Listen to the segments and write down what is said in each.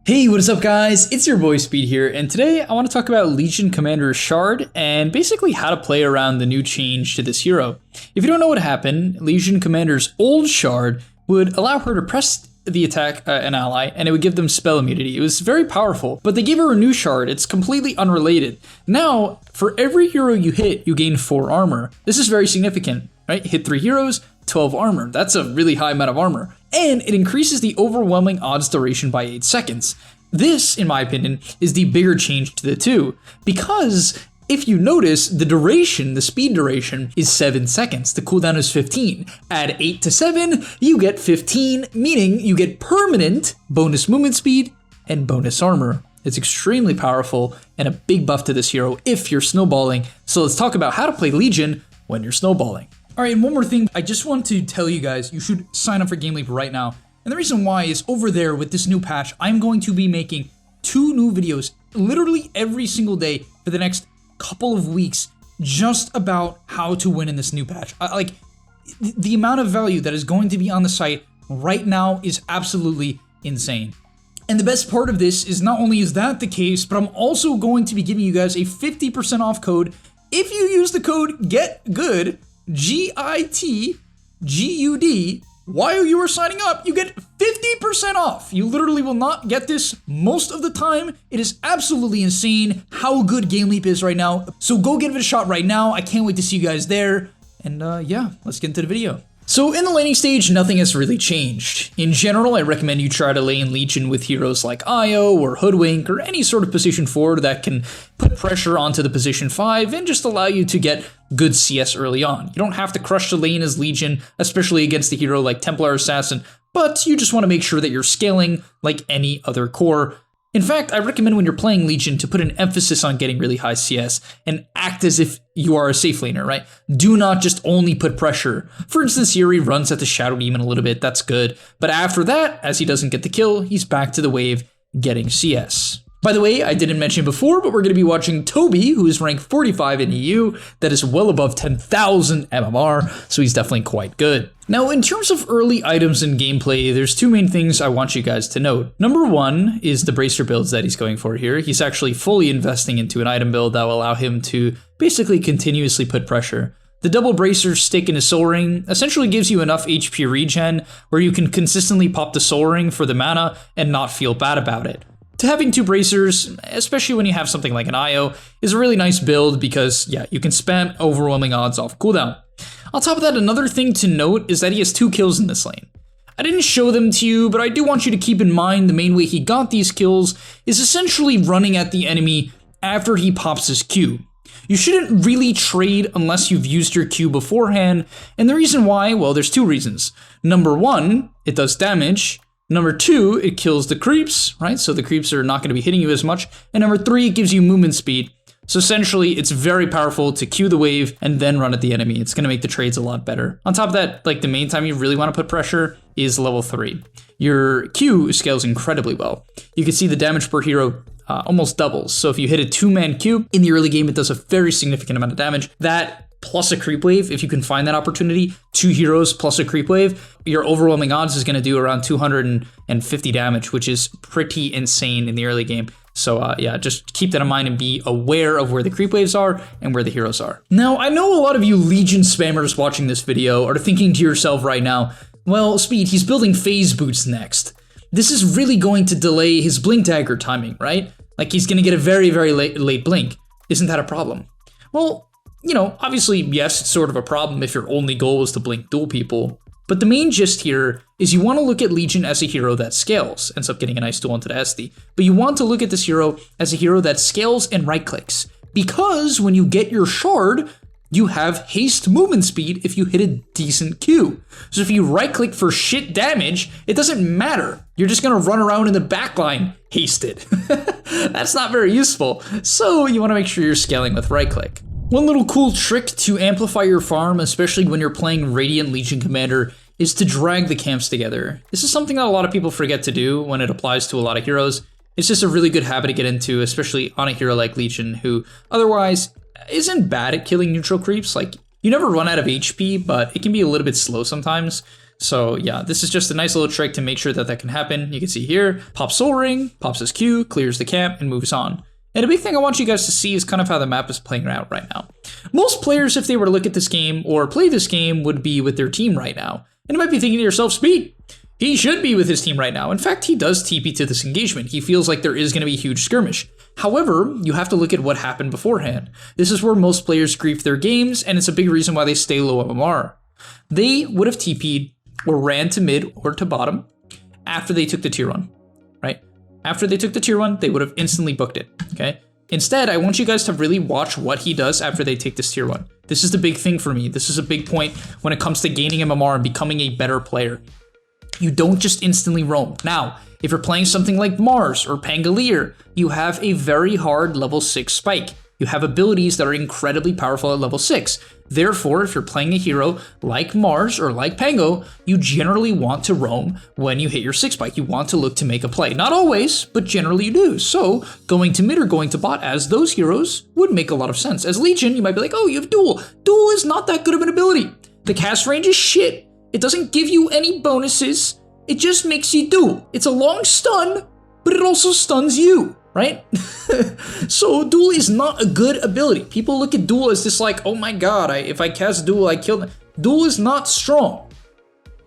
Hey, what is up guys? It's your boy Speed here, and today I want to talk about Legion Commander Shard and basically how to play around the new change to this hero. If you don't know what happened, Legion Commander's old Shard would allow her to press the attack an ally and it would give them spell immunity. It was very powerful, but they gave her a new Shard. It's completely unrelated. Now, for every hero you hit, you gain 4 armor. This is very significant, right? Hit 3 heroes, 12 armor. That's a really high amount of armor. And it increases the overwhelming odds duration by 8 seconds. This, in my opinion, is the bigger change to the two, because if you notice, the duration, the speed duration, is 7 seconds. The cooldown is 15. Add 8 to 7, you get 15, meaning you get permanent bonus movement speed and bonus armor. It's extremely powerful and a big buff to this hero if you're snowballing. So let's talk about how to play Legion when you're snowballing. All right, and one more thing, I just want to tell you guys, you should sign up for gameleap right now. And the reason why is over there with this new patch, I'm going to be making 2 new videos literally every single day for the next couple of weeks just about how to win in this new patch. Like, the amount of value that is going to be on the site right now is absolutely insane. And the best part of this is not only is that the case, but I'm also going to be giving you guys a 50% off code if you use the code GETGOOD, GITGUD, while you are signing up. You get 50% off. You literally will not get this most of the time. It is absolutely insane how good gameleap is right now. So go give it a shot right now. I can't wait to see you guys there. And yeah, let's get into the video. So in the laning stage, nothing has really changed. In general, I recommend you try to lane Legion with heroes like Io or Hoodwink or any sort of position 4 that can put pressure onto the position 5 and just allow you to get good CS early on. You don't have to crush the lane as Legion, especially against a hero like Templar Assassin, but you just want to make sure that you're scaling like any other core. In fact, I recommend when you're playing Legion to put an emphasis on getting really high CS and act as if you are a safe laner, right? Do not just only put pressure. For instance, Yuri runs at the Shadow Demon a little bit, that's good. But after that, as he doesn't get the kill, he's back to the wave getting CS. By the way, I didn't mention before, but we're going to be watching Toby, who is ranked 45 in EU. That is well above 10,000 MMR, so he's definitely quite good. Now, in terms of early items in gameplay, there's 2 main things I want you guys to note. Number 1 is the bracer builds that he's going for here. He's actually fully investing into an item build that will allow him to basically continuously put pressure. The double bracer stick in his soul ring essentially gives you enough HP regen where you can consistently pop the soul ring for the mana and not feel bad about it. To having 2 bracers, especially when you have something like an Io, is a really nice build because, yeah, you can spam overwhelming odds off cooldown. On top of that, another thing to note is that he has 2 kills in this lane. I didn't show them to you, but I do want you to keep in mind the main way he got these kills is essentially running at the enemy after he pops his Q. You shouldn't really trade unless you've used your Q beforehand, and the reason why, well, there's 2 reasons. Number 1, it does damage. Number 2, it kills the creeps, right? So the creeps are not going to be hitting you as much. And number 3, it gives you movement speed. So essentially, it's very powerful to Q the wave and then run at the enemy. It's going to make the trades a lot better. On top of that, like the main time you really want to put pressure is level 3. Your Q scales incredibly well. You can see the damage per hero almost doubles. So if you hit a 2-man Q in the early game, it does a very significant amount of damage. That plus a creep wave, if you can find that opportunity, 2 heroes plus a creep wave, your overwhelming odds is going to do around 250 damage, which is pretty insane in the early game. So yeah, just keep that in mind and be aware of where the creep waves are and where the heroes are. Now, I know a lot of you Legion spammers watching this video are thinking to yourself right now, well, Speed, he's building phase boots next. This is really going to delay his blink dagger timing, right? Like he's going to get a very, very late blink. Isn't that a problem? Well, you know, obviously, yes, it's sort of a problem if your only goal is to blink duel people. But the main gist here is you want to look at Legion as a hero that scales, ends up getting a nice duel into the SD. But you want to look at this hero as a hero that scales and right clicks. Because when you get your shard, you have haste movement speed if you hit a decent Q. So if you right click for shit damage, it doesn't matter. You're just going to run around in the backline hasted. That's not very useful. So you want to make sure you're scaling with right click. One little cool trick to amplify your farm, especially when you're playing Radiant Legion Commander, is to drag the camps together. This is something that a lot of people forget to do when it applies to a lot of heroes. It's just a really good habit to get into, especially on a hero like Legion, who otherwise isn't bad at killing neutral creeps. Like, you never run out of HP, but it can be a little bit slow sometimes. So yeah, this is just a nice little trick to make sure that that can happen. You can see here, pops Soul Ring, pops his Q, clears the camp, and moves on. And a big thing I want you guys to see is kind of how the map is playing out right now. Most players, if they were to look at this game or play this game, would be with their team right now. And you might be thinking to yourself, Speed, he should be with his team right now. In fact, he does TP to this engagement. He feels like there is going to be a huge skirmish. However, you have to look at what happened beforehand. This is where most players grief their games, and it's a big reason why they stay low MMR. They would have TP'd or ran to mid or to bottom after they took the tier 1, right? After they took the tier 1, they would have instantly booked it, okay? Instead, I want you guys to really watch what he does after they take this tier 1. This is the big thing for me. This is a big point when it comes to gaining MMR and becoming a better player. You don't just instantly roam. Now, if you're playing something like Mars or Pangolier, you have a very hard level 6 spike. You have abilities that are incredibly powerful at level 6. Therefore, if you're playing a hero like Mars or like Pango, you generally want to roam when you hit your 6 spike. You want to look to make a play. Not always, but generally you do. So going to mid or going to bot as those heroes would make a lot of sense. As Legion, you might be like, oh, you have Duel. Duel is not that good of an ability. The cast range is shit. It doesn't give you any bonuses. It just makes you Duel. It's a long stun, but it also stuns you. Right? So Duel is not a good ability. People look at Duel as this like, oh my god, if I cast Duel, I kill them. Duel is not strong,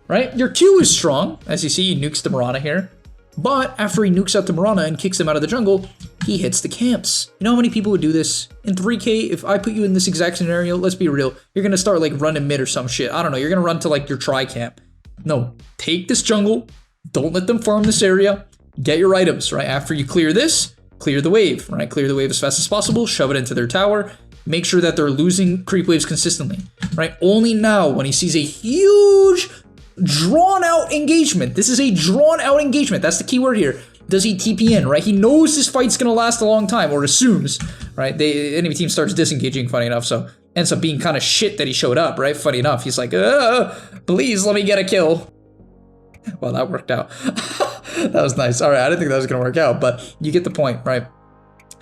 right? Your Q is strong. As you see, he nukes the Mirana here. But after he nukes out the Mirana and kicks them out of the jungle, he hits the camps. You know how many people would do this? In 3K, if I put you in this exact scenario, let's be real, you're gonna start like running mid or some shit. I don't know, you're gonna run to like your tri-camp. No, take this jungle, don't let them farm this area, get your items, right? After you clear this, clear the wave, right? Clear the wave as fast as possible, shove it into their tower, make sure that they're losing creep waves consistently, right? Only now, when he sees a huge, drawn-out engagement, this is a drawn-out engagement, that's the key word here, does he TP in, right? He knows this fight's gonna last a long time, or assumes, right? Enemy team starts disengaging, funny enough, so ends up being kind of shit that he showed up, right? Funny enough, he's like, please let me get a kill. Well, that worked out. That was nice. All right, I didn't think that was going to work out, but you get the point, right?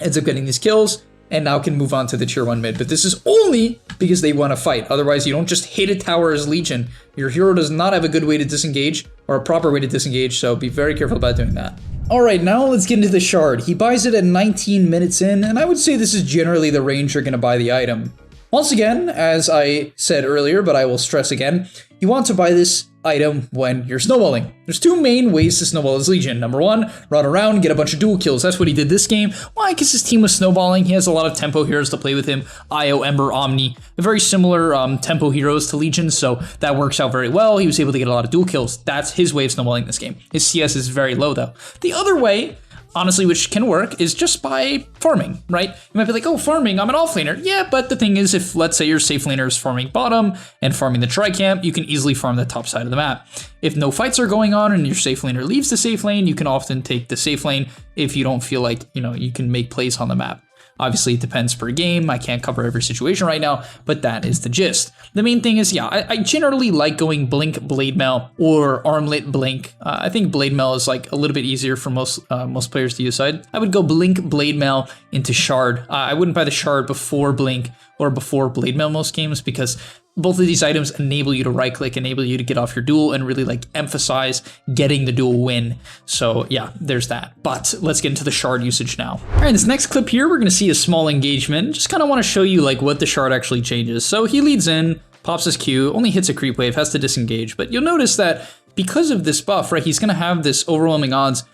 Ends up getting these kills, and now can move on to the tier 1 mid. But this is only because they want to fight. Otherwise, you don't just hit a tower as Legion. Your hero does not have a good way to disengage, or a proper way to disengage, so be very careful about doing that. All right, now let's get into the shard. He buys it at 19 minutes in, and I would say this is generally the range you're going to buy the item. Once again, as I said earlier, but I will stress again, you want to buy this item when you're snowballing. There's two main ways to snowball as Legion. Number one, run around, get a bunch of duel kills. That's what he did this game. Why? Because his team was snowballing. He has a lot of tempo heroes to play with him. Io, Ember, Omni, very similar tempo heroes to Legion, so that works out very well. He was able to get a lot of duel kills. That's his way of snowballing this game. His CS is very low though. The other way, honestly, which can work, is just by farming, right? You might be like, oh, farming, I'm an offlaner. Yeah, but the thing is, if let's say your safe laner is farming bottom and farming the tri-camp, you can easily farm the top side of the map. If no fights are going on and your safe laner leaves the safe lane, you can often take the safe lane if you don't feel like, you can make plays on the map. Obviously, it depends per game. I can't cover every situation right now, but that is the gist. The main thing is, yeah, I generally like going Blink Blade Mail or Armlet Blink. I think Blade Mail is like a little bit easier for most players to use. So I would go Blink Blade Mail into Shard. I wouldn't buy the Shard before Blink or before Blade Mail most games because both of these items enable you to right click, enable you to get off your duel and really like emphasize getting the duel win. So yeah, there's that. But let's get into the shard usage now. All right, this next clip here, we're gonna see a small engagement. Just kind of want to show you like what the shard actually changes. So he leads in, pops his Q, only hits a creep wave, has to disengage. But you'll notice that because of this buff, right, he's gonna have this overwhelming odds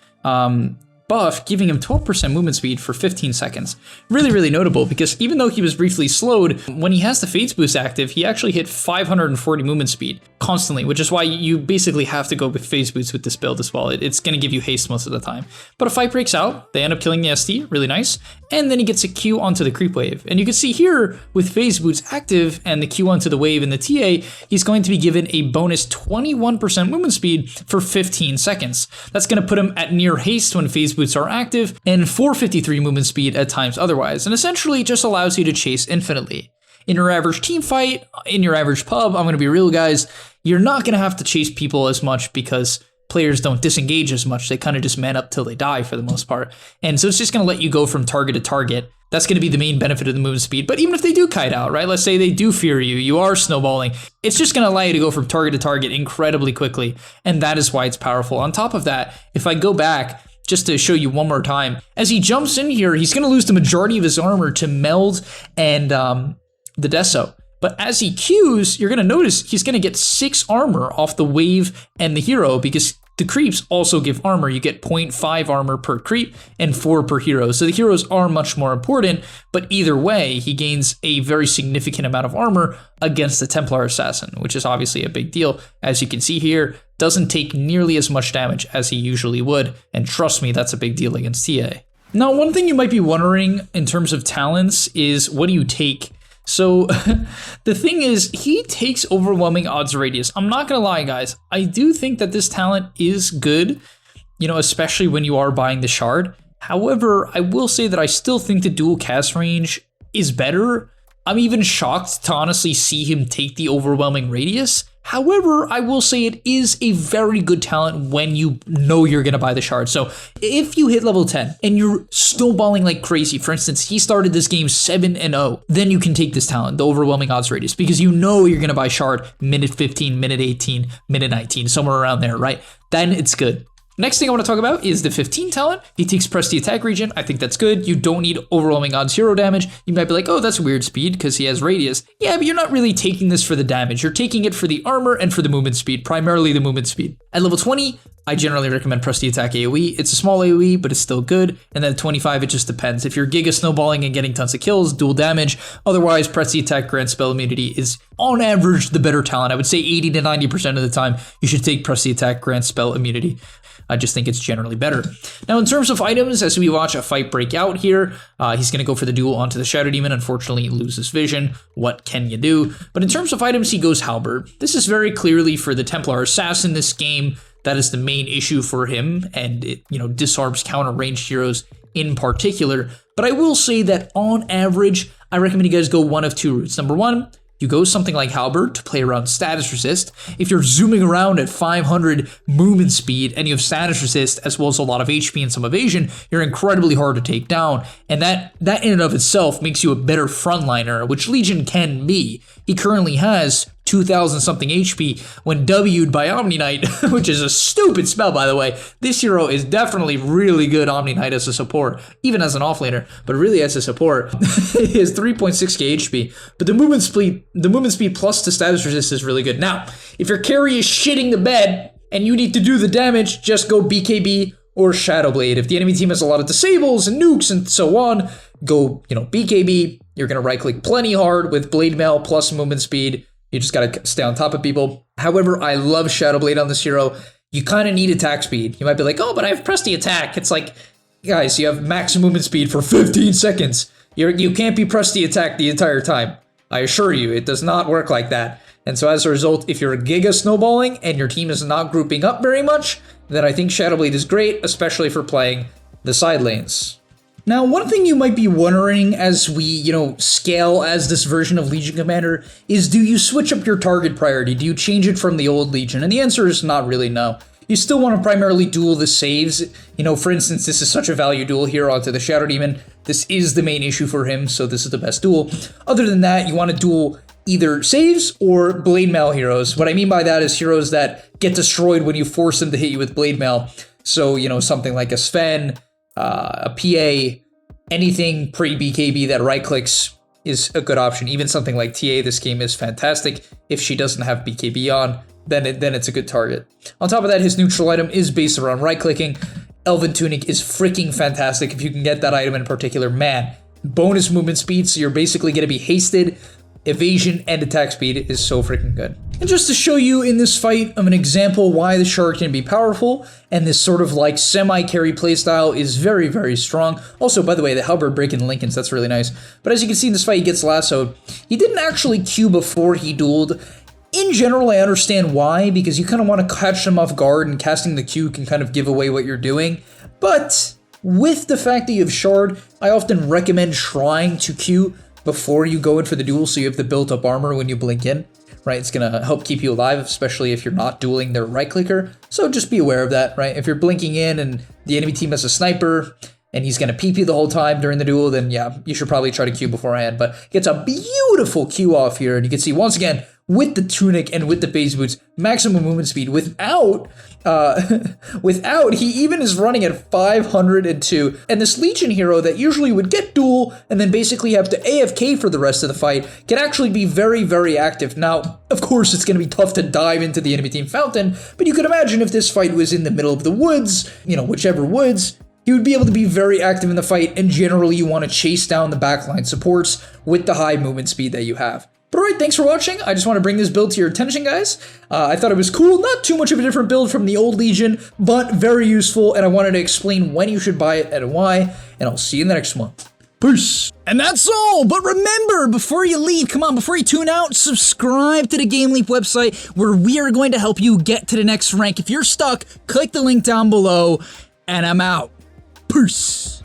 buff, giving him 12% movement speed for 15 seconds. Really, really notable because even though he was briefly slowed, when he has the Fates boost active, he actually hit 540 movement speed constantly, which is why you basically have to go with Phase Boots with this build as well. It's going to give you haste most of the time. But a fight breaks out, they end up killing the ST, really nice, and then he gets a Q onto the creep wave. And you can see here with Phase Boots active and the Q onto the wave and the TA, he's going to be given a bonus 21% movement speed for 15 seconds. That's going to put him at near haste when Phase Boots are active and 453 movement speed at times otherwise, and essentially just allows you to chase infinitely. In your average team fight, in your average pub, I'm going to be real guys, you're not going to have to chase people as much because players don't disengage as much. They kind of just man up till they die for the most part. And so it's just going to let you go from target to target That's going to be the main benefit of the movement speed. But even if they do kite out, right? Let's say they do fear you, you are snowballing. It's just going to allow you to go from target to target incredibly quickly. And that is why it's powerful. On top of that, if I go back just to show you one more time, as he jumps in here, he's going to lose the majority of his armor to Meld and the Deso. But as he Qs, you're going to notice he's going to get 6 armor off the wave and the hero because the creeps also give armor. You get 0.5 armor per creep and 4 per hero. So the heroes are much more important, but either way, he gains a very significant amount of armor against the Templar Assassin, which is obviously a big deal. As you can see here, doesn't take nearly as much damage as he usually would. And trust me, that's a big deal against TA. Now, one thing you might be wondering in terms of talents is what do you take? So the thing is, he takes overwhelming odds radius. I'm not going to lie, guys. I do think that this talent is good, you know, especially when you are buying the shard. However, I will say that I still think the dual cast range is better. I'm even shocked to honestly see him take the overwhelming radius. However, I will say it is a very good talent when you know you're going to buy the shard. So if you hit level 10 and you're snowballing like crazy, for instance, he started this game 7-0, then you can take this talent, the overwhelming odds radius, because you know you're going to buy shard minute 15, minute 18, minute 19, somewhere around there, right? Then it's good. Next thing I want to talk about is the 15 talent. He takes press the attack region. I think that's good. You don't need overwhelming odds hero damage. You might be like, oh, that's weird speed because he has radius. Yeah, but you're not really taking this for the damage. You're taking it for the armor and for the movement speed, primarily the movement speed. At level 20, I generally recommend press the attack AoE. It's a small AoE, but it's still good. And then at 25, it just depends. If you're giga snowballing and getting tons of kills, dual damage. Otherwise, press the attack grant spell immunity is on average the better talent. I would say 80 to 90% of the time, you should take press the attack grant spell immunity. I just think it's generally better. Now, in terms of items, as we watch a fight break out here, he's going to go for the duel onto the Shadow Demon. Unfortunately, he loses vision. What can you do? But in terms of items, he goes Halberd. This is very clearly for the Templar Assassin this game. That is the main issue for him, and it, you know, disarms counter-ranged heroes in particular. But I will say that on average, I recommend you guys go one of two routes. Number one, you go something like Halberd to play around status resist. If you're zooming around at 500 movement speed and you have status resist as well as a lot of HP and some evasion, you're incredibly hard to take down. And that in and of itself makes you a better frontliner, which Legion can be. He currently has 2,000 something HP when W'd by Omni Knight, which is a stupid spell, by the way. This hero is definitely really good Omni Knight as a support, even as an offlaner, but really as a support. He has 3.6k HP, but the movement speed plus the status resist is really good. Now, if your carry is shitting the bed and you need to do the damage, just go BKB or Shadowblade. If the enemy team has a lot of disables and nukes and so on, go, you know, BKB. You're gonna right click plenty hard with Blade Mail plus movement speed. You just gotta stay on top of people. However, I love Shadowblade on this hero. You kind of need attack speed. You might be like, oh, but I have pressed the attack. It's like, guys, you have max movement speed for 15 seconds. You can't be pressed the attack the entire time. I assure you, it does not work like that. And so as a result, if you're giga snowballing and your team is not grouping up very much, then I think Shadowblade is great, especially for playing the side lanes. Now, one thing you might be wondering as we, you know, scale as this version of Legion Commander is, do you switch up your target priority? Do you change it from the old Legion? And the answer is not really no. You still want to primarily duel the saves. You know, for instance, this is such a value duel here onto the Shadow Demon. This is the main issue for him, so this is the best duel. Other than that, you want to duel either saves or Blade Mail heroes. What I mean by that is heroes that get destroyed when you force them to hit you with Blade Mail. So, you know, something like a Sven, a PA, anything pre-BKB that right-clicks is a good option. Even something like TA, this game is fantastic. If she doesn't have BKB on, then it's a good target. On top of that, his neutral item is based around right-clicking. Elven Tunic is freaking fantastic if you can get that item in particular. Man, bonus movement speed, so you're basically going to be hasted. Evasion and attack speed is so freaking good. And just to show you in this fight of an example why the Shard can be powerful, and this sort of like semi-carry playstyle is very, very strong. Also, by the way, the Halberd break in Lincolns, that's really nice. But as you can see in this fight, he gets lassoed. He didn't actually Q before he dueled. In general, I understand why, because you kind of want to catch them off guard, and casting the Q can kind of give away what you're doing. But with the fact that you have Shard, I often recommend trying to Q before you go in for the duel, so you have the built-up armor when you blink in, right? It's gonna help keep you alive, especially if you're not dueling their right-clicker. So just be aware of that, right? If you're blinking in and the enemy team has a sniper, and he's going to PP the whole time during the duel, then yeah, you should probably try to Q beforehand. But gets a beautiful Q off here, and you can see once again, with the tunic and with the phase boots, maximum movement speed without he even is running at 502. And this Legion hero that usually would get duel and then basically have to AFK for the rest of the fight can actually be very, very active. Now, of course, it's going to be tough to dive into the enemy team fountain, but you could imagine if this fight was in the middle of the woods, you know, whichever woods, he would be able to be very active in the fight, and generally you want to chase down the backline supports with the high movement speed that you have. But alright, thanks for watching. I just want to bring this build to your attention, guys. I thought it was cool. Not too much of a different build from the old Legion, but very useful, and I wanted to explain when you should buy it and why, and I'll see you in the next one. Peace. And that's all, but remember, before you leave, come on, before you tune out, subscribe to the GameLeap website, where we are going to help you get to the next rank. If you're stuck, click the link down below, and I'm out. Peace.